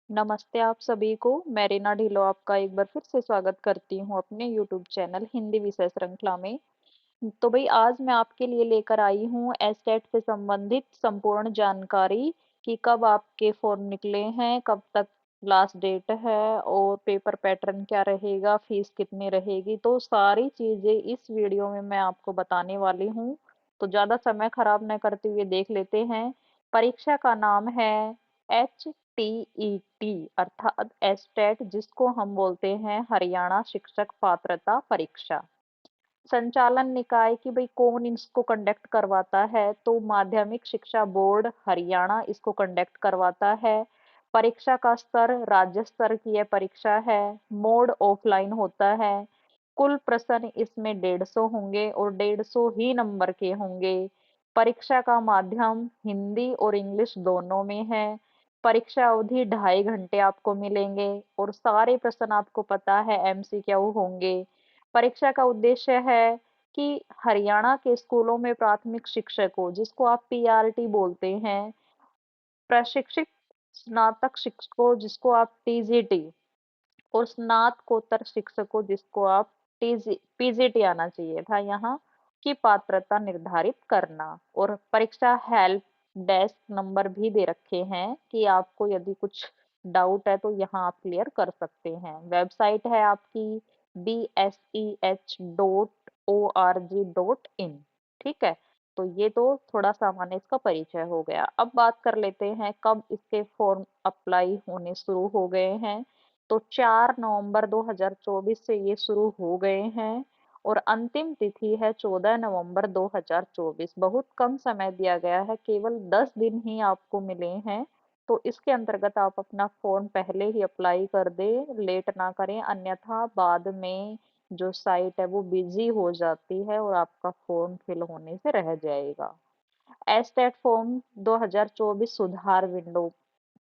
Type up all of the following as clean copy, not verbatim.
नमस्ते आप सभी को। मैं रीना ढिल्लों आपका एक बार फिर से स्वागत करती हूँ अपने यूट्यूब चैनल हिंदी विषय श्रृंखला में। तो भाई आज मैं आपके लिए लेकर आई हूँ एस्टेट से संबंधित संपूर्ण जानकारी कि कब आपके फॉर्म निकले हैं, कब तक लास्ट डेट है और पेपर पैटर्न क्या रहेगा, फीस कितनी रहेगी। तो सारी चीजें इस वीडियो में मैं आपको बताने वाली हूँ। तो ज्यादा समय खराब न करते हुए देख लेते हैं। परीक्षा का नाम है HTET अर्थात एस्टेट, जिसको हम बोलते हैं हरियाणा शिक्षक पात्रता परीक्षा। संचालन निकाय की भाई कौन इसको कंडक्ट करवाता है, तो माध्यमिक शिक्षा बोर्ड हरियाणा इसको कंडक्ट करवाता है। परीक्षा का स्तर राज्य स्तर की यह परीक्षा है। मोड ऑफलाइन होता है। कुल प्रश्न इसमें 150 होंगे और 150 ही नंबर के होंगे। परीक्षा का माध्यम हिंदी और इंग्लिश दोनों में है। परीक्षा अवधि 2.5 घंटे आपको मिलेंगे और सारे प्रश्न आपको पता है MCQ होंगे। परीक्षा का उद्देश्य है कि हरियाणा के स्कूलों में प्राथमिक शिक्षकों, जिसको आप PRT बोलते हैं, प्रशिक्षित स्नातक शिक्षकों जिसको आप TGT, और स्नातकोत्तर शिक्षकों जिसको आप PGT आना चाहिए था यहाँ, की पात्रता निर्धारित करना। और परीक्षा हेल्प डेस्क नंबर भी दे रखे हैं कि आपको यदि कुछ डाउट है तो यहाँ आप क्लियर कर सकते हैं। वेबसाइट है आपकी bseh.org.in। ठीक है, तो ये तो थोड़ा सामान्य इसका परिचय हो गया। अब बात कर लेते हैं कब इसके फॉर्म अप्लाई होने शुरू हो गए हैं। तो 4 नवंबर 2024 से ये शुरू हो गए हैं और अंतिम तिथि है 14 नवंबर 2024। बहुत कम समय दिया गया है, केवल 10 दिन ही आपको मिले हैं। तो इसके अंतर्गत आप अपना फॉर्म पहले ही अप्लाई कर दें, लेट ना करें, अन्यथा बाद में जो साइट है वो बिजी हो जाती है और आपका फॉर्म फिल होने से रह जाएगा। एस्टेट फॉर्म 2024 सुधार विंडो।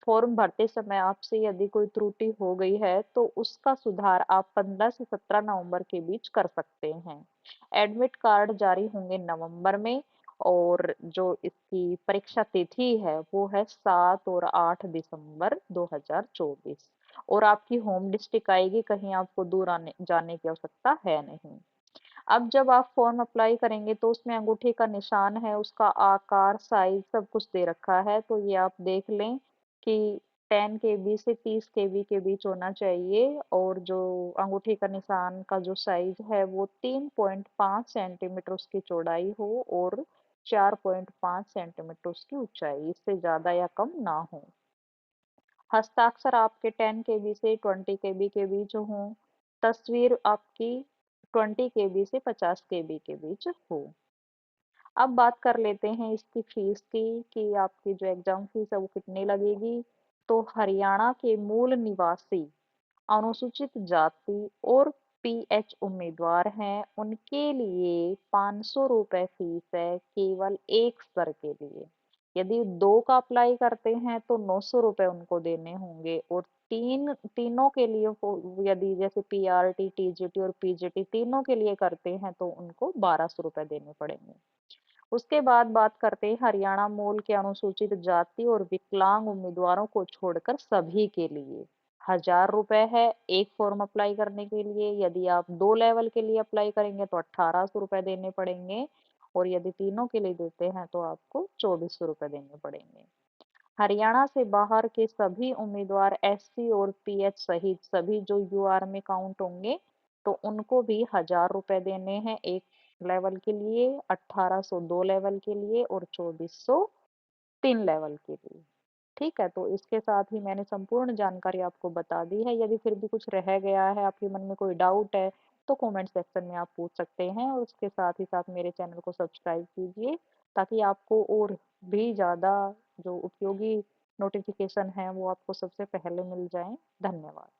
फॉर्म भरते समय आपसे यदि कोई त्रुटि हो गई है तो उसका सुधार आप 15 से 17 नवंबर के बीच कर सकते हैं। एडमिट कार्ड जारी होंगे नवंबर में और जो इसकी परीक्षा तिथि है वो है 7 और 8 दिसंबर 2024। और आपकी होम डिस्ट्रिक्ट आएगी, कहीं आपको दूर आने जाने की आवश्यकता है नहीं। अब जब आप फॉर्म अप्लाई करेंगे तो उसमें अंगूठे का निशान है, उसका आकार, साइज सब कुछ दे रखा है। तो ये आप देख लें कि 10 KB से 30 KB के बीच होना चाहिए और जो अंगूठे का निशान का जो साइज है वो 3.5 सेंटीमीटर उसकी चौड़ाई हो और 4.5 सेंटीमीटर उसकी ऊंचाई, इससे ज्यादा या कम ना हो। हस्ताक्षर आपके 10 KB से 20 KB के बीच हो। तस्वीर आपकी 20 KB से 50 KB के बीच हो। अब बात कर लेते हैं इसकी फीस की कि आपकी जो एग्जाम फीस है वो कितनी लगेगी। तो हरियाणा के मूल निवासी अनुसूचित जाति और PH उम्मीदवार हैं, उनके लिए 500 रुपए फीस है केवल एक स्तर के लिए। यदि दो का अप्लाई करते हैं तो 900 रुपए उनको देने होंगे और तीनों के लिए यदि जैसे PRT, TGT और PGT तीनों के लिए करते हैं तो उनको 1200 रुपए देने पड़ेंगे। उसके बाद बात करते हैं हरियाणा मूल के अनुसूचित जाति और विकलांग उम्मीदवारों को छोड़कर सभी के लिए 1000 रुपए है एक फॉर्म अप्लाई करने के लिए। यदि आप 2 लेवल के लिए अप्लाई करेंगे तो 1800 रुपए देने पड़ेंगे और यदि तीनों के लिए देते हैं तो आपको 2400 रुपए देने पड़ेंगे। हरियाणा से बाहर के सभी उम्मीदवार SC और PH सहित सभी जो UR में काउंट होंगे तो उनको भी 1000 रुपए देने हैं एक लेवल के लिए, 1800 2 लेवल के लिए और 2400 3 लेवल के लिए। ठीक है, तो इसके साथ ही मैंने संपूर्ण जानकारी आपको बता दी है। यदि फिर भी कुछ रह गया है, आपके मन में कोई डाउट है, तो कमेंट सेक्शन में आप पूछ सकते हैं और उसके साथ ही साथ मेरे चैनल को सब्सक्राइब कीजिए ताकि आपको और भी ज़्यादा जो उपयोगी नोटिफिकेशन है वो आपको सबसे पहले मिल जाए। धन्यवाद।